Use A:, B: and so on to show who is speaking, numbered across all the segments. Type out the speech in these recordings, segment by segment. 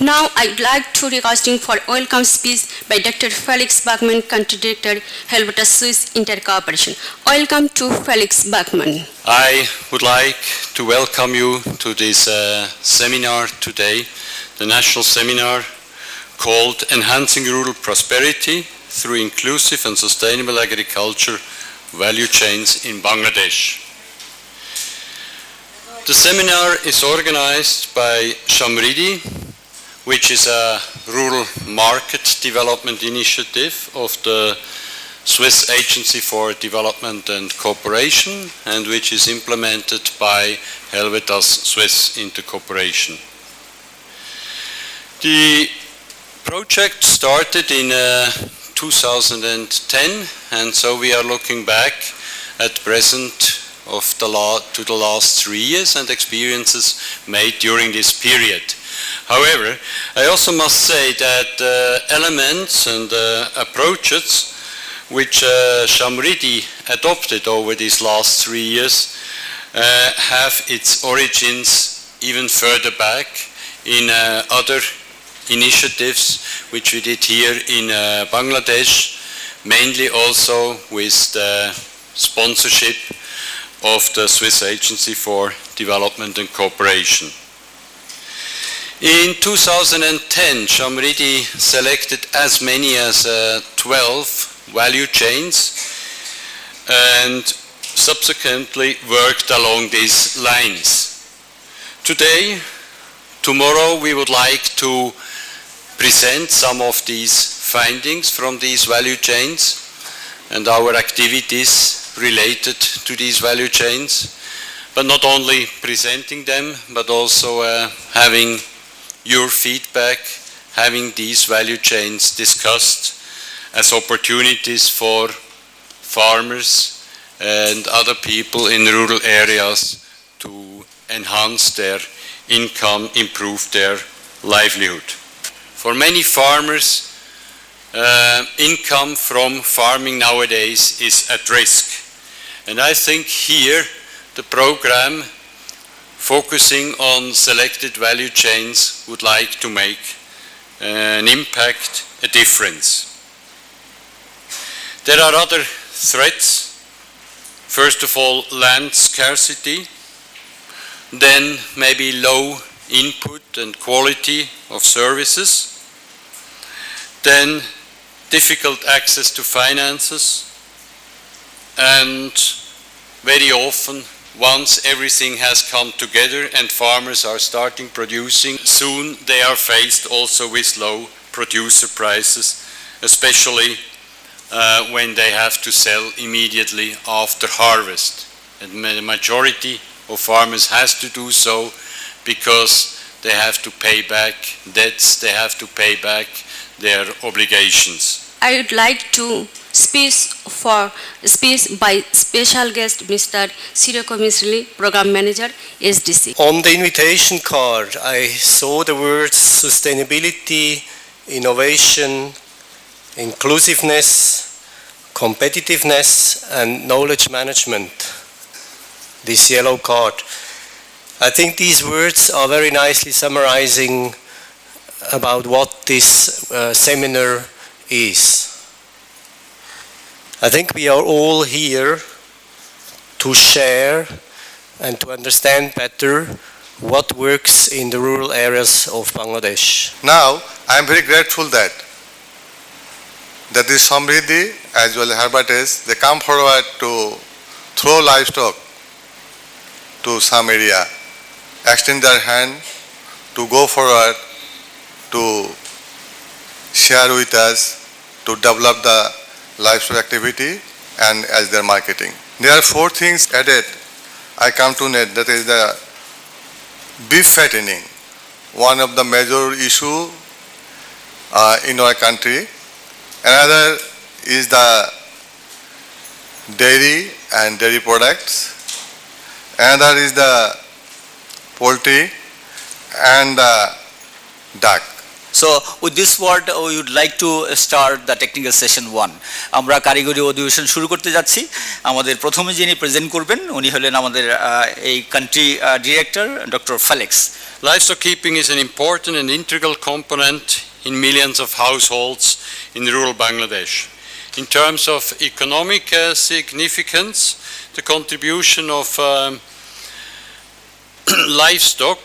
A: Now I would like to requesting for welcome speech by Dr. Felix Bachmann, Country Director, Helvetia Swiss Intercooperation. Welcome to Felix Bachmann.
B: I would like to welcome you to this seminar today, the national seminar called Enhancing Rural Prosperity Through Inclusive and Sustainable Agriculture Value Chains in Bangladesh. The seminar is organized by Shamridi, which is a rural market development initiative of the Swiss Agency for Development and Cooperation, and which is implemented by Helvetia's Swiss Intercooperation. The project started in 2010, and so we are looking back at present to the last 3 years and experiences made during this period. However, I also must say that elements and approaches which Shamridi adopted over these last 3 years have its origins even further back in other initiatives which we did here in Bangladesh, mainly also with the sponsorship of the Swiss Agency for Development and Cooperation. In 2010, Shamridi selected as many as 12 value chains and subsequently worked along these lines. Tomorrow we would like to present some of these findings from these value chains and our activities related to these value chains, but not only presenting them, but also having your feedback, having these value chains discussed as opportunities for farmers and other people in rural areas to enhance their income, improve their livelihood. For many farmers, income from farming nowadays is at risk. And I think here the program focusing on selected value chains would like to make an impact, a difference. There are other threats. First of all, land scarcity, then maybe low input and quality of services, then difficult access to finances, and very often, once everything has come together and farmers are starting producing, soon they are faced also with low producer prices, especially when they have to sell immediately after harvest. And the majority of farmers has to do so because they have to pay back debts, they have to pay back their obligations.
A: I would like to speak by special guest Mr. Siroko Misri, Program Manager, SDC.
C: On the invitation card, I saw the words sustainability, innovation, inclusiveness, competitiveness, and knowledge management. This yellow card. I think these words are very nicely summarizing about what this seminar is. I think we are all here to share and to understand better what works in the rural areas of Bangladesh.
D: Now, I am very grateful that this Samriddhi as well as Herbates, they come forward to throw livestock to some area, extend their hand to go forward to share with us to develop the livestock activity and as their marketing. There are 4 things added. I come to net, that is the beef fattening, one of the major issue in our country. Another is the dairy and dairy products. Another is the poultry and duck.
E: So with this word we would like to start the technical session 1. আমরা কারিগরি অধিবেশন শুরু করতে যাচ্ছি। আমাদের প্রথমে যিনি present করবেন উনি হলেন আমাদের এই country director doctor Felix.
B: Livestock keeping is an important and integral component in millions of households in rural Bangladesh. In terms of economic significance, the contribution of livestock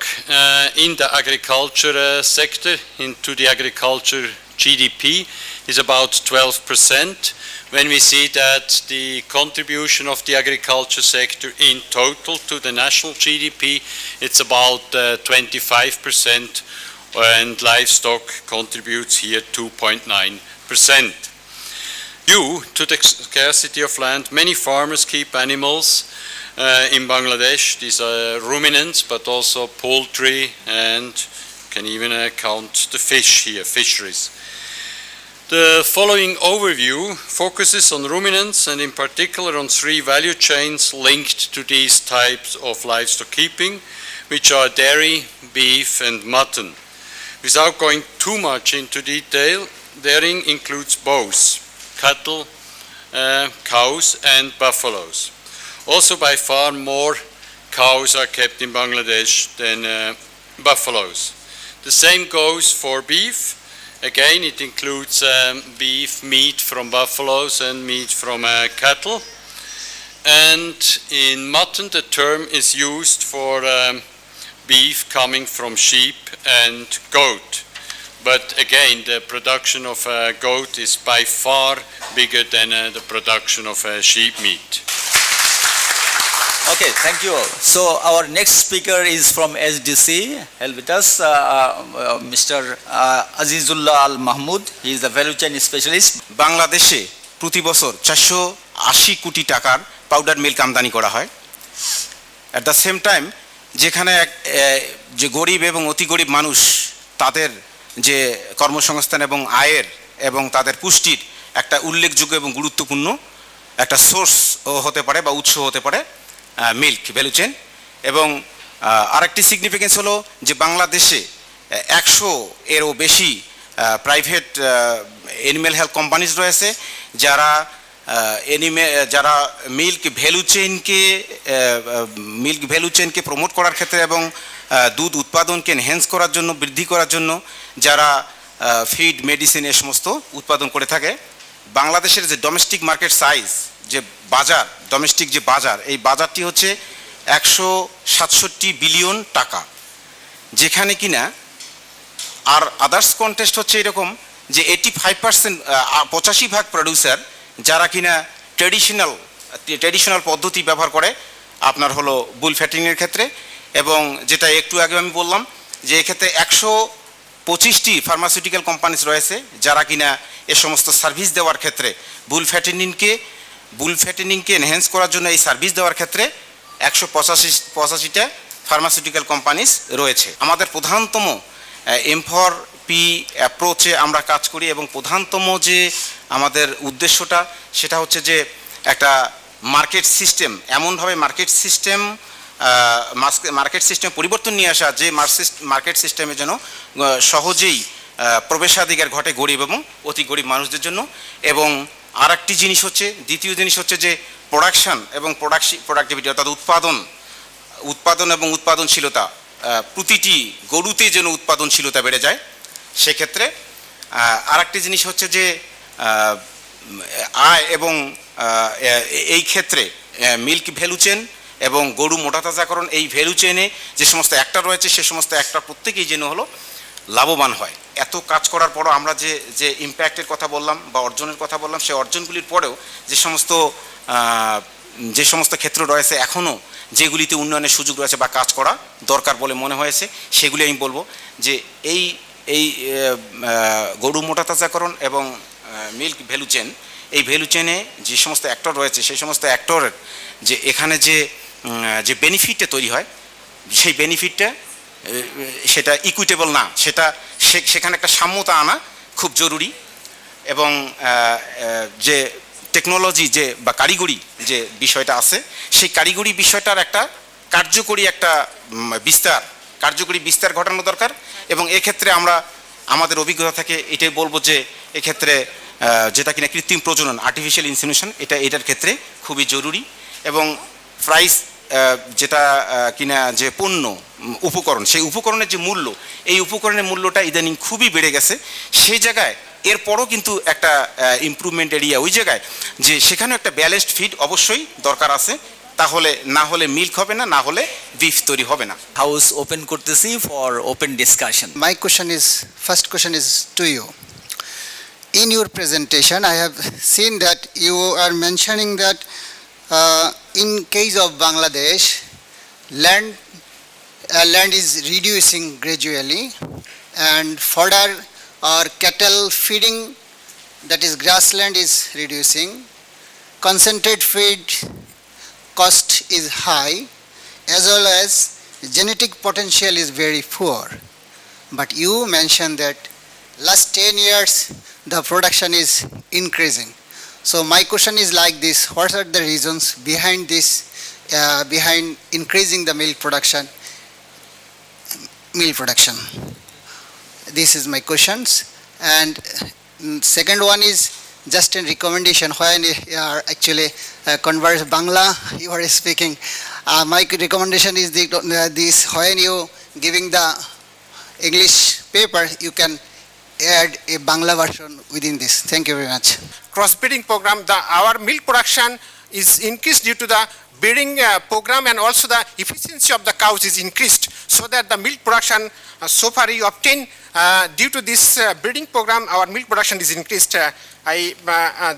B: in the agriculture sector into the agriculture GDP is about 12%. When we see that the contribution of the agriculture sector in total to the national GDP, it's about 25%, and livestock contributes here 2.9%. Due to the scarcity of land, many farmers keep animals in Bangladesh. These are ruminants, but also poultry, and can even count the fish here, fisheries. The following overview focuses on ruminants and in particular on 3 value chains linked to these types of livestock keeping, which are dairy, beef, and mutton. Without going too much into detail, dairying includes both cattle, cows, and buffaloes. Also, by far more cows are kept in Bangladesh than buffaloes. The same goes for beef. Again, it includes beef, meat from buffaloes and meat from cattle. And in mutton, the term is used for beef coming from sheep and goat. But again, the production of goat is by far bigger than the production of sheep meat.
E: Okay, thank you. So our next speaker is from SDC. Help with us, Mr. Azizullah Al Mahmood. He is the value chain specialist.
F: বাংলাদেশে প্রতি বছর 480 কোটি টাকার powder milk আমদানি করা হয়। At the same time যেখানে যে গরিব এবং অতি গরিব মানুষ তাদের যে কর্মসংস্থান এবং আয়ের এবং তাদের পুষ্টির একটা উল্লেখযোগ্য এবং গুরুত্বপূর্ণ একটা সোর্স হতে পারে বা উৎস হতে পারে মিল্ক ভ্যালু চেইন। এবং আরেকটি সিগনিফিকেন্স হলো যে বাংলাদেশে 100 এরও বেশি প্রাইভেট অ্যানিম্যাল হেলথ কোম্পানিজ রয়েছে যারা মিল্ক ভ্যালু চেইনকে প্রমোট করার ক্ষেত্রে এবং দুধ উৎপাদনকে এনহ্যান্স করার জন্য বৃদ্ধি করার জন্য যারা ফিড মেডিসিন এ সমস্ত উৎপাদন করে থাকে। বাংলাদেশের যে ডোমেস্টিক মার্কেট সাইজ যে বাজার ডোমেস্টিক যে বাজার এই বাজারটি হচ্ছে 167 বিলিয়ন টাকা, যেখানে কিনা আর আদার্স কন্টেস্ট হচ্ছে এরকম যে 85% 85% প্রডিউসার যারা কিনা ট্রেডিশনাল পদ্ধতি ব্যবহার করে আপনার হলো বুল ফ্যাটিংয়ের ক্ষেত্রে, এবং যেটা একটু আগে আমি বললাম যে এক্ষেত্রে 125টি ফার্মাসিউটিক্যাল কোম্পানিজ রয়েছে যারা কিনা এ সমস্ত সার্ভিস দেওয়ার ক্ষেত্রে বুল ফ্যাটেনিংকে এনহ্যান্স করার জন্য এই সার্ভিস দেওয়ার ক্ষেত্রে 185টা ফার্মাসিউটিক্যাল কোম্পানিজ রয়েছে। আমাদের প্রধানতম M4P অ্যাপ্রোচে আমরা কাজ করি, এবং প্রধানতম যে আমাদের উদ্দেশ্যটা সেটা হচ্ছে যে একটা মার্কেট সিস্টেম, এমনভাবে মার্কেট সিস্টেম পরিবর্তন নিয়ে আসা যে মার্কেট সিস্টেমে যেন সহজেই প্রবেশাধিকার ঘটে গরিব এবং অতি গরিব মানুষদের জন্য। এবং আর একটি জিনিস হচ্ছে, দ্বিতীয় জিনিস হচ্ছে যে প্রোডাকশন এবং প্রোডাক্টিভিটি, অর্থাৎ উৎপাদন এবং উৎপাদনশীলতা, প্রতিটি গরুতে যেন উৎপাদনশীলতা বেড়ে যায়। সেক্ষেত্রে আর একটি জিনিস হচ্ছে যে আয় এবং এই ক্ষেত্রে মিল্ক ভ্যালু চেন এবং গরু মোটাতাজাকরণ, এই ভ্যালু চেনে যে সমস্ত অ্যাক্টর রয়েছে সে সমস্ত অ্যাক্টর প্রত্যেকেই যেন হলো লাভবান হয়। এত কাজ করার পরও আমরা যে ইম্প্যাক্টের কথা বললাম বা অর্জনের কথা বললাম, সেই অর্জনগুলির পরেও যে সমস্ত ক্ষেত্র রয়েছে এখনও যেগুলিতে উন্নয়নের সুযোগ রয়েছে বা কাজ করা দরকার বলে মনে হয়েছে, সেগুলি আমি বলবো যে এই গরু মোটাতাজাকরণ এবং মিল্ক ভ্যালু চেন, এই ভ্যালু চেনে যে সমস্ত অ্যাক্টর রয়েছে সেই সমস্ত অ্যাক্টরের যে এখানে যে বেনিফিটটা তৈরি হয়, সেই বেনিফিটটা সেটা ইকুইটেবল না, সেখানে একটা সাম্যতা আনা খুব জরুরি। এবং যে টেকনোলজি বা কারিগরি যে বিষয়টা আছে, সেই কারিগরি বিষয়টার একটা কার্যকরী বিস্তার ঘটানো দরকার। এবং এক্ষেত্রে আমরা আমাদের অভিজ্ঞতা থেকে এটাই বলবো যে এক্ষেত্রে যেটা কিনা কৃত্রিম প্রজনন, আর্টিফিশিয়াল ইনসেমিনেশন, এটার ক্ষেত্রে খুবই জরুরি। এবং প্রাইস যেটা কিনা যে পণ্য উপকরণ, সেই উপকরণের যে মূল্য, এই উপকরণের মূল্যটা ইদানিং খুবই বেড়ে গেছে। সেই জায়গায় এরপরও কিন্তু একটা ইমপ্রুভমেন্ট এরিয়া ওই জায়গায়, যে সেখানেও একটা ব্যালেন্সড ফিড অবশ্যই দরকার আছে, তাহলে না হলে মিল্ক হবে না, না হলে বিফ তৈরি হবে না।
E: হাউস ওপেন করতেছি for open discussion.
G: My first question is to you. In your presentation, I have seen that you are mentioning that in case of Bangladesh, land is reducing gradually, and fodder or cattle feeding, that is grassland, is reducing. Concentrate feed cost is high, as well as genetic potential is very poor. But you mentioned that last 10 years the production is increasing. So my question is like this: what are the reasons behind this, behind increasing the milk production? This is my questions. And second one is just a recommendation. When you are actually converse Bangla, you are speaking. My recommendation is this: when you giving the English paper, you can add a Bangla version within this. Thank you very much.
H: Crossbreeding program, our milk production is increased due to the breeding program, and also the efficiency of the cows is increased, so that the milk production so far you obtain due to this breeding program, our milk production is increased.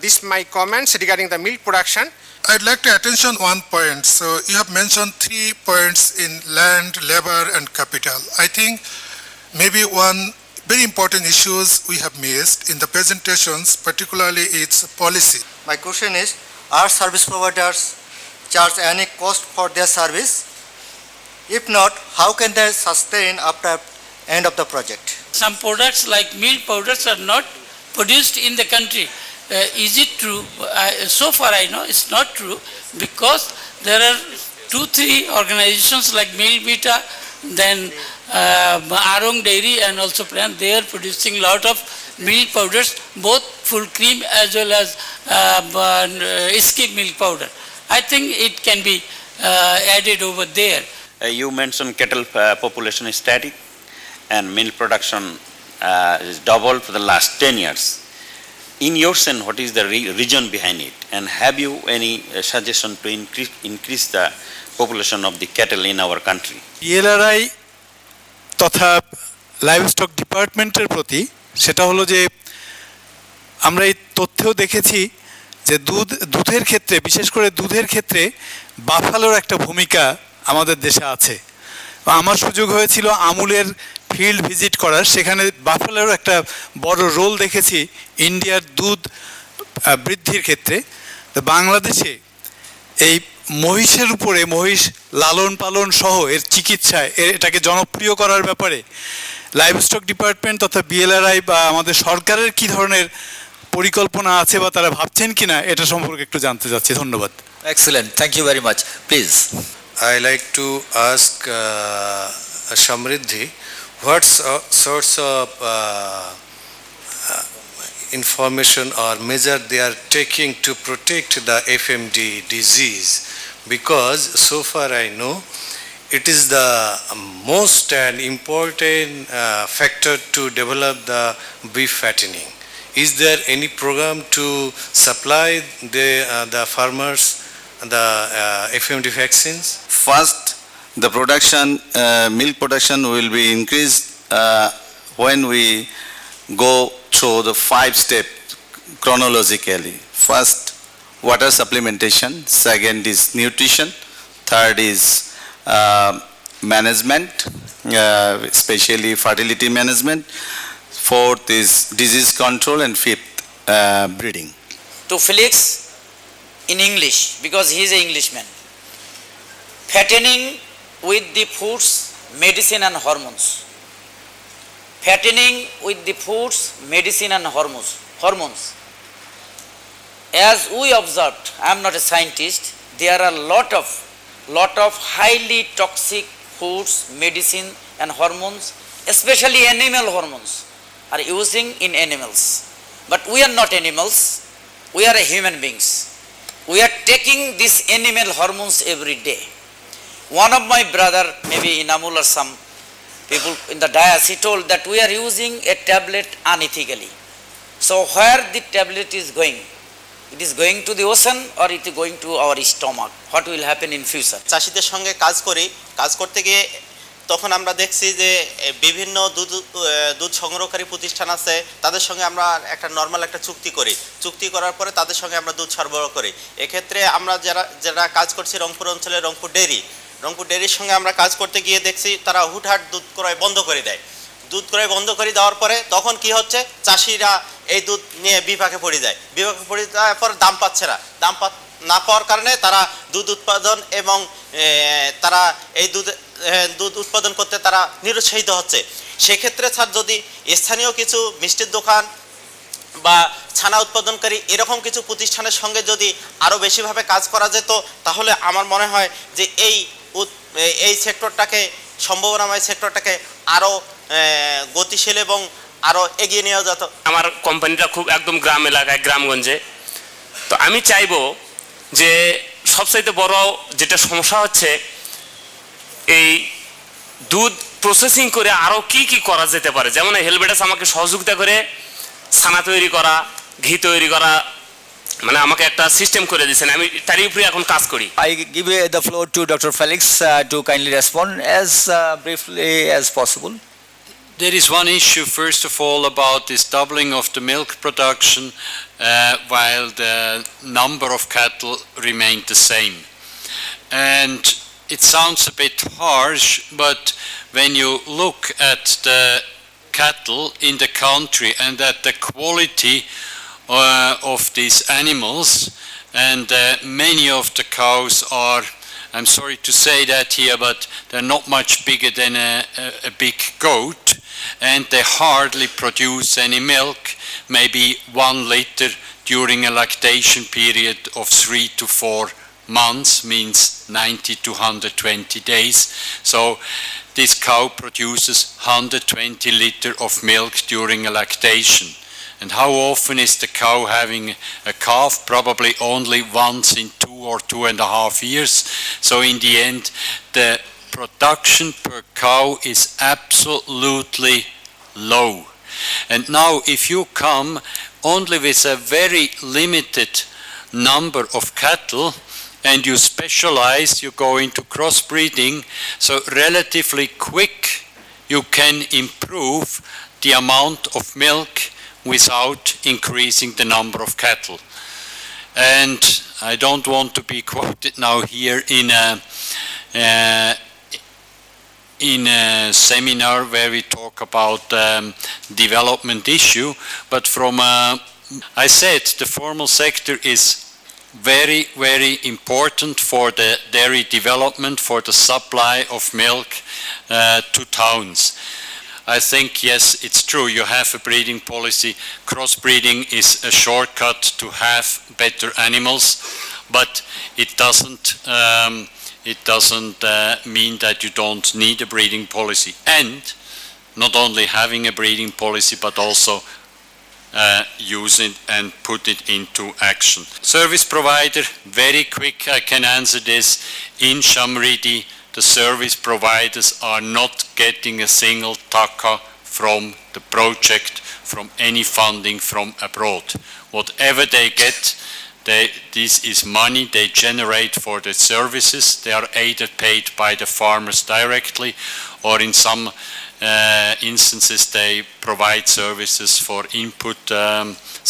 H: This my comments regarding the milk production.
I: I'd like to attention one point. So you have mentioned 3 points in land, labor and capital. I think maybe one very important issues we have missed in the presentations, particularly its policy.
J: My question is, are service providers charge any cost for their service? If not, how can they sustain after end of the project?
K: Some products like milk powders are not produced in the country. Is it true? So far I know it's not true, because there are 2-3 organizations like Milvita, then Arong Dairy and also Plant. They are producing lot of milk powders, both full cream as well as skim milk powder. I think it can be added over there.
L: You mentioned cattle population is static and milk production is doubled for the last 10 years. In your sense, what is the reason behind it? And have you any suggestion to increase the population of the cattle in our country?
M: ELRI তথা livestock ডিপার্টমেন্টের প্রতি সেটা হলো যে আমরা এই তথ্যেও দেখেছি যে দুধের ক্ষেত্রে, বিশেষ করে দুধের ক্ষেত্রে বাফালোর একটা ভূমিকা আমাদের দেশে আছে। আমার সুযোগ হয়েছিল আমুলের ফিল্ড ভিজিট করার, সেখানে বাফালোর একটা বড় রোল দেখেছি ইন্ডিয়ার দুধ বৃদ্ধির ক্ষেত্রে। তো বাংলাদেশে এই মহিষের উপরে, মহিষ লালন পালন সহ এর চিকিৎসায় এটাকে জনপ্রিয় করার ব্যাপারে লাইভস্টক ডিপার্টমেন্ট তথা বিএলআরআই বা আমাদের সরকারের কি ধরনের পরিকল্পনা আছে বা তারা ভাবছেন কিনা এটা সম্পর্কে একটু জানতে চাচ্ছি। ধন্যবাদ।
E: Excellent, thank you very much. Please.
C: I like to ask Samriddhi, what sorts of information or measure they are taking to protect the FMD disease, because so far I know it is the most and important factor to develop the beef fattening. Is there any program to supply the farmers the FMD vaccines?
N: First, the production, milk production will be increased when we go through the 5 steps chronologically. First, water supplementation. Second is nutrition. Third is management, especially fertility management. Fourth is disease control, and fifth, breeding.
O: To Felix, in English, because he is an Englishman, fattening with the foods, medicine and hormones. Fattening with the foods, medicine and hormones. As we observed, I am not a scientist, there are lot of highly toxic foods, medicine and hormones, especially animal hormones, are using in animals. But we are not animals, we are human beings. We are taking these animal hormones every day. One of my brother, maybe in Amul or some people in the dais, he told that we are using a tablet unethically. So where the tablet is going? It is going to the ocean or it is going to our stomach? What will happen in future?
P: চাষিদের সঙ্গে কাজ করতে গিয়ে তখন আমরা দেখছি যে বিভিন্ন দুধ সংগ্রহকারী প্রতিষ্ঠান আছে, তাদের সঙ্গে আমরা একটা নর্মাল একটা চুক্তি করার পরে তাদের সঙ্গে আমরা দুধ সরবরাহ করি। এক্ষেত্রে আমরা যারা কাজ করছি রংপুর অঞ্চলে রংপুর ডেয়ারির সঙ্গে আমরা কাজ করতে গিয়ে দেখছি তারা হুটহাট দুধ ক্রয় বন্ধ করে দেয়। দুধ ক্রয় বন্ধ করে দেওয়ার পরে তখন কি হচ্ছে, চাষিরা এই দুধ নিয়ে বিপাকে পড়ে যায়। বিপাকে পড়ে যাওয়ার পর দাম পাচ্ছে না, না পাওয়ার কারণে তারা দুধ উৎপাদন এবং তারা এই দুধ উৎপাদন করতে তারা নিরুৎসাহিত হচ্ছে। সেক্ষেত্রে স্যার যদি স্থানীয় কিছু মিষ্টির দোকান বা ছানা উৎপাদনকারী এরকম কিছু প্রতিষ্ঠানের সঙ্গে যদি আরও বেশিভাবে কাজ করা যেত, তাহলে আমার মনে হয় যে এই সেক্টরটাকে, সম্ভাবনাময় সেক্টরটাকে আরও গতিশীল এবং আরও এগিয়ে নেওয়া যেত।
Q: আমার কোম্পানিটা খুব একদম গ্রাম এলাকায়, গ্রামগঞ্জে। তো আমি চাইবো যে সবচাইতে বড় যেটা সমস্যা হচ্ছে, এই দুধ প্রসেসিং করে আরও কি করা যেতে পারে। যেমন হেলবেটাস আমাকে সহযোগিতা করে ছানা তৈরি করা, ঘি তৈরি করা, মানে আমাকে একটা সিস্টেম করে দিয়েছেন, আমি তারই উপরে এখন কাজ করি।
E: I give the floor to Dr. Felix to kindly respond as briefly as possible.
B: There is one issue, first of all, about this doubling of the milk production while the number of cattle remained the same. And it sounds a bit harsh, but when you look at the cattle in the country and at the quality of these animals, and many of the cows are, I'm sorry to say that here, but they're not much bigger than a big goat, and they hardly produce any milk, maybe 1 liter during a lactation period of 3 to 4 months, means 90 to 120 days. So this cow produces 120 liter of milk during a lactation. And how often is the cow having a calf? Probably only once in 2 or 2.5 years. So in the end, the production per cow is absolutely low. And now if you come only with a very limited number of cattle and you specialize, you go into crossbreeding, so relatively quick you can improve the amount of milk without increasing the number of cattle. And I don't want to be quoted now here in a seminar where we talk about development issue, but I said the formal sector is very, very important for the dairy development, for the supply of milk to towns. I think, yes, it's true, you have a breeding policy. Crossbreeding is a shortcut to have better animals, but it doesn't mean that you don't need a breeding policy. And not only having a breeding policy, but also use it and put it into action. Service provider, very quick, I can answer this. In Shamridi, the service providers are not getting a single taka from the project, from any funding from abroad. Whatever they get, this is money they generate for the services. They are either paid by the farmers directly, or in some instances they provide services for input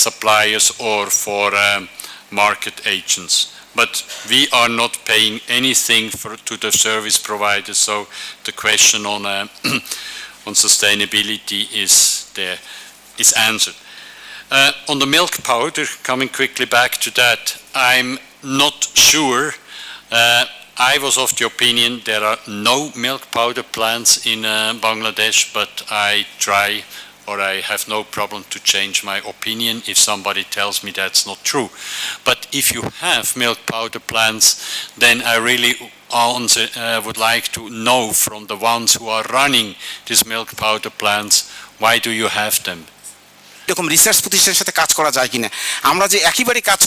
B: suppliers or for market agents. But we are not paying anything to the service providers, so the question on on sustainability is answered. On the milk powder, coming quickly back to that, I'm not sure. I was of the opinion there are no milk powder plants in Bangladesh, but I try, or I have no problem to change my opinion if somebody tells me that's not true. But if you have milk powder plants, then I really would like to know from the ones who are running these milk powder plants, why do you have them?
F: এরকম research প্রতিষ্ঠানের সাথে কাজ করা যায় কিনা। আমরা যে একেবারে কাজ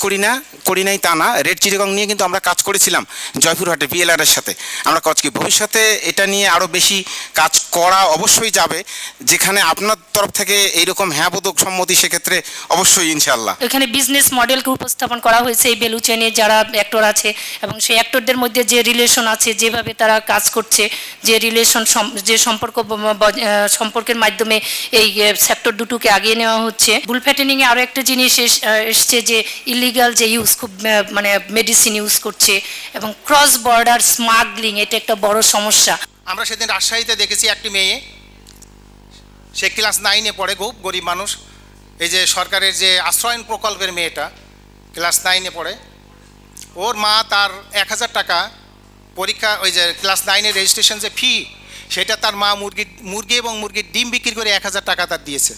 F: করি নাই তা না, রেড চিটাগং নিয়ে কিন্তু আমরা কাজ করেছিলাম জয়পুরহাটে পিএলআর এর সাথে। আমরা কি ভবিষ্যতে এটা নিয়ে আরো বেশি কাজ করা অবশ্যই যাবে, যেখানে আপনার তরফ থেকে এইরকম হ্যাঁ বোধক সম্মতি, সেক্ষেত্রে অবশ্যই ইনশাআল্লাহ।
R: এখানে বিজনেস মডেলকে উপস্থাপন করা হয়েছে এই ভ্যালু চেইনে যারা অ্যাক্টর আছে, এবং সেই অ্যাক্টরদের মধ্যে যে রিলেশন আছে, যেভাবে তারা কাজ করছে, যে রিলেশন, যে সম্পর্কের মাধ্যমে এই সেক্টর দুটোকে আগিয়ে নেওয়া হচ্ছে। বুল ফ্যাটেনিং এ আরো একটা জিনিস এসছে যে ইলিগাল যে ইউজ, খুব মানে মেডিসিন ইউজ করছে, এবং ক্রস বর্ডার স্মাগলিং, এটা একটা বড় সমস্যা।
H: আমরা সেদিন রাজশাহীতে দেখেছি একটি মেয়ে, সে ক্লাস 9-এ পড়ে, খুব গরিব মানুষ। এই যে সরকারের যে আশ্রয়ন প্রকল্পের মেয়েটা ক্লাস 9-এ পড়ে, ওর মা তার 1000 টাকা পরীক্ষা, ওই যে ক্লাস 9-এর রেজিস্ট্রেশন যে ফি, সেটা তার মা মুরগি এবং মুরগির ডিম বিক্রি করে 1000 টাকা তার দিয়েছে।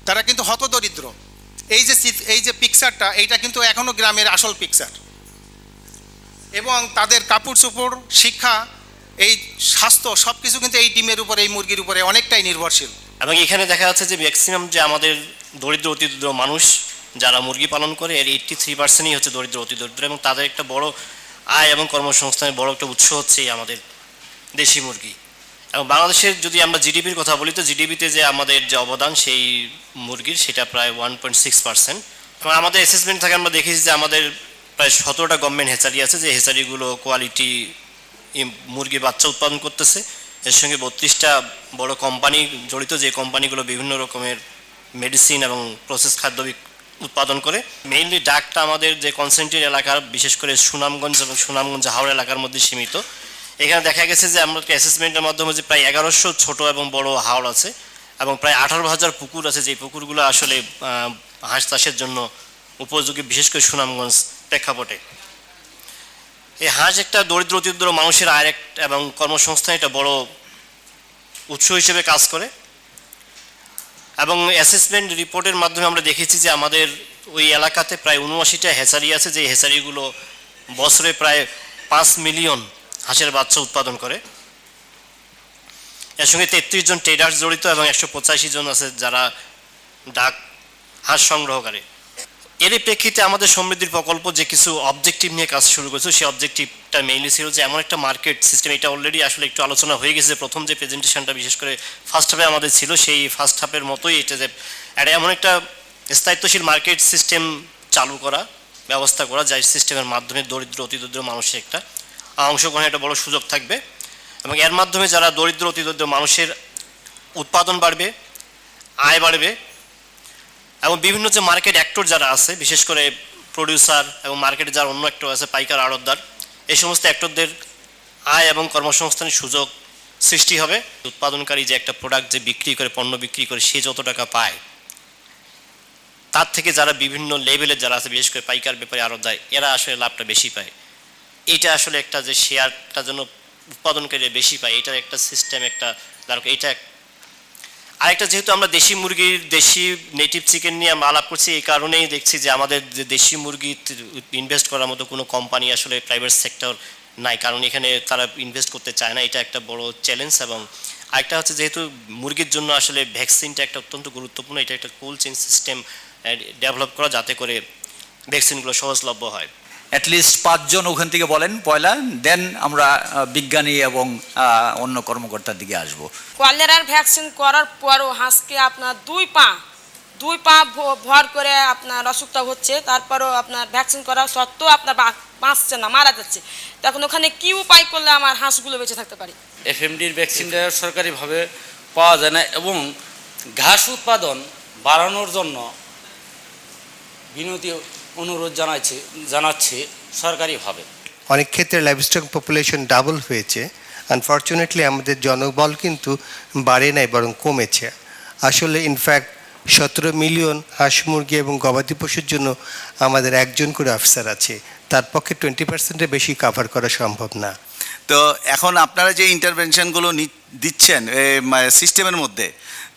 H: তারা কিন্তু হতদরিদ্র। এই যে পিকচারটা, এইটা কিন্তু এখনো গ্রামের আসল পিকচার। এবং তাদের কাপড় চোপড়, শিক্ষা, এই স্বাস্থ্য, সব কিছু কিন্তু এই ডিমের উপরে, এই মুরগির উপরে অনেকটাই নির্ভরশীল।
S: এবং এখানে দেখা যাচ্ছে যে ম্যাক্সিমাম যে আমাদের দরিদ্র অতি দরিদ্র মানুষ যারা মুরগি পালন করে, এর 83%ই হচ্ছে দরিদ্র অতি দরিদ্র, এবং তাদের একটা বড় আয় এবং কর্মসংস্থানের বড় একটা উৎস হচ্ছে আমাদের দেশি মুরগি। এবং বাংলাদেশের যদি আমরা জিডিপির কথা বলি, তো জিডিপিতে যে আমাদের যে অবদান সেই মুরগির, সেটা প্রায় 1.6%। এবং আমাদের অ্যাসেসমেন্ট থেকে আমরা দেখেছি যে আমাদের প্রায় 17টা গভর্নমেন্ট হেচারি আছে, যে হেচারিগুলো কোয়ালিটি মুরগির বাচ্চা উৎপাদন করতেছে। এর সঙ্গে 32টা বড় কোম্পানি জড়িত, যে কোম্পানিগুলো বিভিন্ন রকমের মেডিসিন এবং প্রসেস খাদ্য উৎপাদন করে। মেইনলি ডাকটা আমাদের যে কনসেন্ট্রেট এলাকার, বিশেষ করে সুনামগঞ্জ এবং সুনামগঞ্জ হাওড়া এলাকার মধ্যে সীমিত। এখানে দেখা গেছে যে আমরা অ্যাসেসমেন্টের মাধ্যমে যে প্রায় 1100 ছোট এবং বড় হাওড় আছে, এবং প্রায় 18,000 পুকুর আছে, যে পুকুরগুলো আসলে হাঁস চাষের জন্য উপযোগী, বিশেষ করে সুনামগঞ্জ প্রেক্ষাপটে। এই হাঁস একটা দরিদ্র অতিদ্র মানুষের আয়ের এবং কর্মসংস্থান একটা বড় উৎস হিসেবে কাজ করে। এবং অ্যাসেসমেন্ট রিপোর্টের মাধ্যমে আমরা দেখেছি যে আমাদের ওই এলাকাতে প্রায় 79টা হেচারি আছে, যে হেচারিগুলো বছরে প্রায় 5 মিলিয়ন হাঁসের বাচ্চা উৎপাদন করে। এর সঙ্গে 33 জন ট্রেডার্স জড়িত, এবং 185 জন আছে যারা ডাক হাঁস সংগ্রহকারী। এরই প্রেক্ষিতে আমাদের সমৃদ্ধির প্রকল্প যে কিছু অবজেক্টিভ নিয়ে কাজ শুরু করেছে, সেই অবজেক্টিভটা মেইনলি ছিল যে এমন একটা মার্কেট সিস্টেম, এটা অলরেডি আসলে একটু আলোচনা হয়ে গেছে। প্রথম যে প্রেজেন্টেশনটা বিশেষ করে ফার্স্ট হাফে আমাদের ছিল, সেই ফার্স্ট হাফের মতোই এটা যে এমন একটা স্থায়িত্বশীল মার্কেট সিস্টেম চালু করা, ব্যবস্থা করা, যার সিস্টেমের মাধ্যমে দরিদ্র অতি দরিদ্র মানুষের একটা অংশগ্রহণের একটা বড় সুযোগ থাকবে, এবং এর মাধ্যমে যারা দরিদ্র অতি দরিদ্র মানুষের উৎপাদন বাড়বে, আয় বাড়বে, এবং বিভিন্ন যে মার্কেট অ্যাক্টর যারা আছে, বিশেষ করে প্রডিউসার এবং মার্কেটে যারা অন্য অ্যাক্টর আছে, পাইকার, আড়তদার, এই সমস্ত অ্যাক্টরদের আয় এবং কর্মসংস্থানের সুযোগ সৃষ্টি হবে। উৎপাদনকারী যে একটা প্রোডাক্ট যে বিক্রি করে, পণ্য বিক্রি করে, সে যত টাকা পায়, তার থেকে যারা বিভিন্ন লেভেলের যারা আছে, বিশেষ করে পাইকার, ব্যাপারী, আড়তদার, এরা আসলে লাভটা বেশি পায়। এটা আসলে একটা যে শেয়ারটা যেন উৎপাদনকারী বেশি পায়, এটার একটা সিস্টেম, একটা এইটা। আরেকটা, যেহেতু আমরা দেশি মুরগির, দেশি নেটিভ চিকেন নিয়ে আমরা আলাপ করছি, এই কারণেই দেখছি যে আমাদের যে দেশি মুরগি ইনভেস্ট করার মতো কোনো কোম্পানি আসলে প্রাইভেট সেক্টর নাই, কারণ এখানে তারা ইনভেস্ট করতে চায় না। এটা একটা বড় চ্যালেঞ্জ। এবং আরেকটা হচ্ছে, যেহেতু মুরগির জন্য আসলে ভ্যাকসিনটা একটা অত্যন্ত গুরুত্বপূর্ণ, এটা একটা কোল্ড চেইন সিস্টেম ডেভেলপ করা, যাতে করে ভ্যাকসিনগুলো সহজলভ্য হয়।
E: অ্যাটলিস্ট 5 জন ওখান থেকে বলেন পয়লা, দেন আমরা বিজ্ঞানী এবং অন্য কর্মকর্তার দিকে আসব।
T: কলেরার ভ্যাকসিন করার পরও হাঁসকে আপনার দুই পা ভর করে আপনার অসুখটা হচ্ছে, তারপরও আপনার ভ্যাকসিন করা সত্ত্বেও আপনার বাঁচছে না, মারা যাচ্ছে। তখন ওখানে কি উপায় করলে আমার হাঁসগুলো বেঁচে থাকতে পারি?
U: এফএমডির ভ্যাকসিনটা সরকারিভাবে পাওয়া যায় না, এবং ঘাস উৎপাদন বাড়ানোর জন্য বিনতি অনুরোধ জানাচ্ছি সরকারিভাবে।
C: অনেক ক্ষেত্রে লাইভস্টক পপুলেশন ডাবল হয়েছে, আনফর্চুনেটলি আমাদের জনবল কিন্তু বাড়ে নাই, বরং কমেছে। আসলে ইনফ্যাক্ট 17 মিলিয়ন হাঁস মুরগি এবং গবাদি পশুর জন্য আমাদের একজন করে অফিসার আছে, তার পক্ষে 20%-এর বেশি কাভার করা সম্ভব না।
N: তো এখন আপনারা যে ইন্টারভেনশনগুলো দিচ্ছেন সিস্টেমের মধ্যে,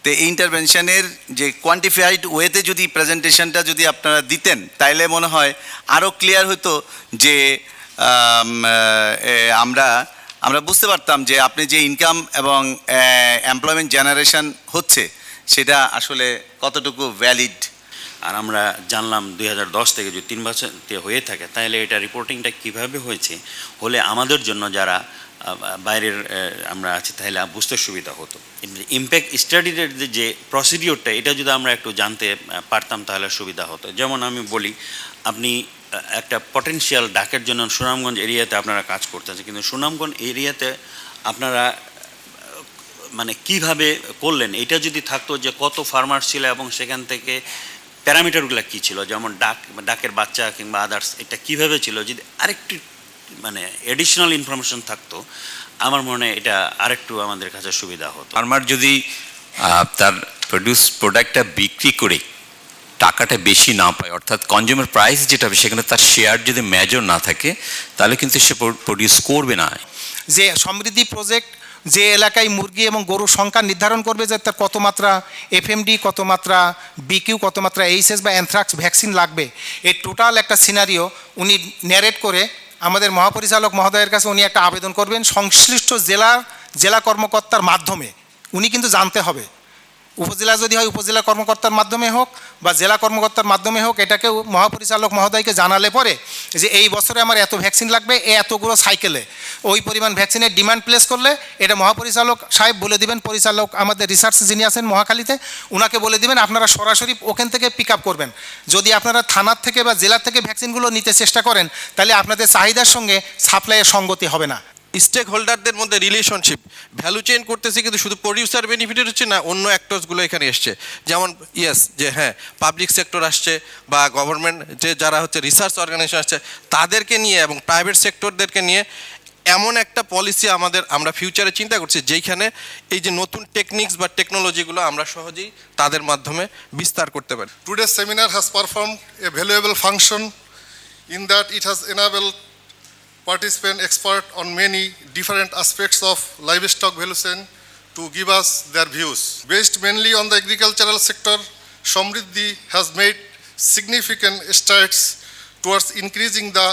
N: তো এই ইন্টারভেনশনের যে কোয়ান্টিফাইড ওয়েতে যদি প্রেজেন্টেশনটা যদি আপনারা দিতেন, তাইলে মনে হয় আরও ক্লিয়ার হতো যে আমরা বুঝতে পারতাম যে আপনি যে ইনকাম এবং এমপ্লয়মেন্ট জেনারেশন হচ্ছে সেটা আসলে কতটুকু ভ্যালিড।
L: আর আমরা জানলাম 2010 থেকে যদি 3 বছর হয়ে থাকে, তাহলে এটা রিপোর্টিংটা কিভাবে হয়েছে হলে আমাদের জন্য যারা বাইরের আমরা আছি, তাহলে বুঝতে সুবিধা হতো। ইমপ্যাক্ট স্টাডির যে প্রসিডিওরটা, এটা যদি আমরা একটু জানতে পারতাম তাহলে সুবিধা হতো। যেমন আমি বলি, আপনি একটা পটেনশিয়াল ডাকের জন্য সুনামগঞ্জ এরিয়াতে আপনারা কাজ করতেছেন, কিন্তু সুনামগঞ্জ এরিয়াতে আপনারা মানে কিভাবে করলেন, এটা যদি থাকতো যে কত ফার্মার ছিল এবং সেখান থেকে প্যারামিটারগুলো কী ছিল, যেমন ডাকের বাচ্চা কিংবা আদার্স, এটা কীভাবে ছিল, যদি আরেকটু মানে এডিশনাল ইনফরমেশন থাকতো, আমার মনে হয় এটা আরেকটু আমাদের কাছে সুবিধা হতো।
V: ফার্মার যদি তার প্রোডাক্টটা বিক্রি করে টাকাটা বেশি না পায়, অর্থাৎ কনজিউমার প্রাইস যেটা হবে সেখানে তার শেয়ার যদি মেজর না থাকে, তাহলে কিন্তু সে প্রডিউস করবে না।
W: যে সমৃদ্ধি প্রজেক্ট যে এলাকায় মুরগি এবং গরুর সংখ্যা নির্ধারণ করবে, যে তার কত মাত্রা এফএমডি, কত মাত্রা বিকিউ, কত মাত্রা এইচএস বা অ্যানথ্রাক্স ভ্যাকসিন লাগবে, এই টোটাল একটা সিনারিও উনি ন্যারেট করে আমাদের মহাপরিচালক মহোদয়ের কাছে উনি একটা আবেদন করবেন সংশ্লিষ্ট জেলা কর্মকর্তার মাধ্যমে। উনি কিন্তু জানতে হবে, উপজেলা যদি হয় উপজেলা কর্মকর্তার মাধ্যমে হোক বা জেলা কর্মকর্তার মাধ্যমে হোক, এটাকে মহাপরিচালক মহোদয়কে জানালে পরে যে এই বছরে আমার এত ভ্যাকসিন লাগবে, এতগুলো সাইকেলে ওই পরিমাণ ভ্যাকসিনের ডিমান্ড প্লেস করলে এটা মহাপরিচালক সাহেব বলে দিবেন, পরিচালক আমাদের রিসার্চ যিনি আছেন মহাখালীতে, ওনাকে বলে দিবেন, আপনারা সরাসরি ওখান থেকে পিক আপ করবেন। যদি আপনারা থানার থেকে বা জেলার থেকে ভ্যাকসিনগুলো নিতে চেষ্টা করেন, তাহলে আপনাদের চাহিদার সঙ্গে সাপ্লাইয়ের সঙ্গতি হবে না।
X: স্টেক হোল্ডারদের মধ্যে রিলেশনশিপ ভ্যালু চেইন করতেছে, কিন্তু শুধু প্রডিউসার বেনিফিটেড হচ্ছে না, অন্য অ্যাক্টরসগুলো এখানে এসছে। যেমন যে হ্যাঁ, পাবলিক সেক্টর আসছে বা গভর্নমেন্ট যে যারা হচ্ছে রিসার্চ অর্গানাইজেশন আসছে, তাদেরকে নিয়ে এবং প্রাইভেট সেক্টরদেরকে নিয়ে এমন একটা পলিসি আমরা ফিউচারে চিন্তা করছি, যেইখানে এই যে নতুন টেকনিক্স বা টেকনোলজিগুলো আমরা সহজেই তাদের মাধ্যমে বিস্তার করতে পারি।
I: Today's seminar has performed a valuable function in that it has enabled participant expert on many different aspects of livestock value chain to give us their views. Based mainly on the agricultural sector, Samriddhi has made significant strides towards increasing the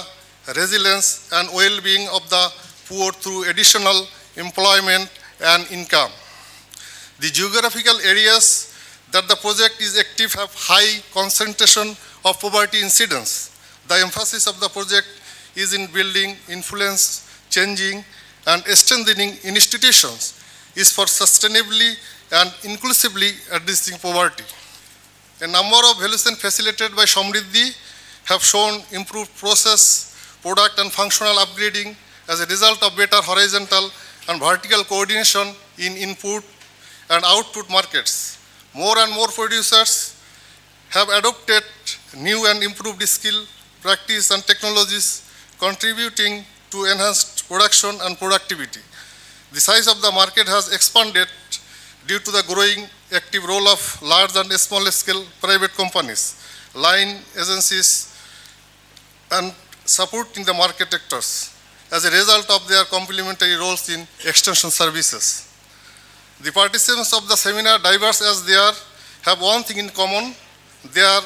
I: resilience and well-being of the poor through additional employment and income. The geographical areas that the project is active have high concentration of poverty incidence. The emphasis of the project is in building influence, changing and strengthening institutions is for sustainably and inclusively addressing poverty. A number of value chain facilitated by Samriddhi have shown improved process, product and functional upgrading as a result of better horizontal and vertical coordination in input and output markets. More and more producers have adopted new and improved skill, practice and technologies contributing to enhanced production and productivity. The size of the market has expanded due to the growing active role of large and small scale private companies, line agencies and supporting the market actors as a result of their complementary roles in extension services. The participants of the seminar, diverse as they are, have one thing in common. They are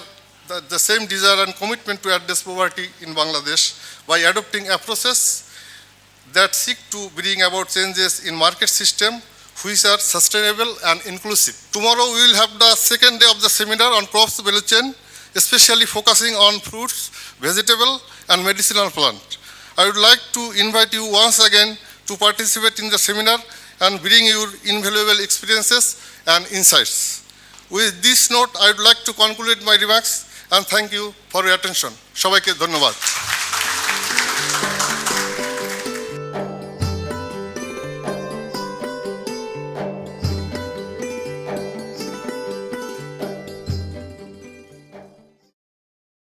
I: the same desire and commitment to address poverty in Bangladesh by adopting approaches that seek to bring about changes in market system which are sustainable and inclusive. Tomorrow we will have the second day of the seminar on crops value chain, especially focusing on fruits, vegetable and medicinal plant. I would like to invite you once again to participate in the seminar and bring your invaluable experiences and insights. With this note, I would like to conclude my remarks and thank you for your attention. সবাইকে ধন্যবাদ।